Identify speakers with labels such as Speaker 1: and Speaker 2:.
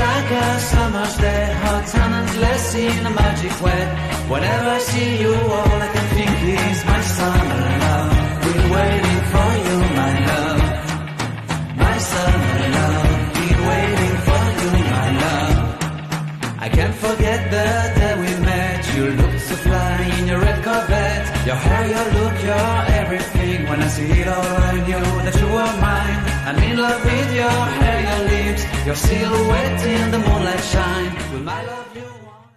Speaker 1: like a summer's day, hot sun and endless in a magic way. Whenever I see you, all I can think is my summer love. Been waiting for you, my love. My summer love. Been waiting for you, my love. I can't forget the day we met. You looked so fly in your red Corvette. Your hair, your look, your everything. When I see it all, I knew that you were mine. I'm in love with your hair, your lips, your silhouette in the moonlight shine. Will my love you want?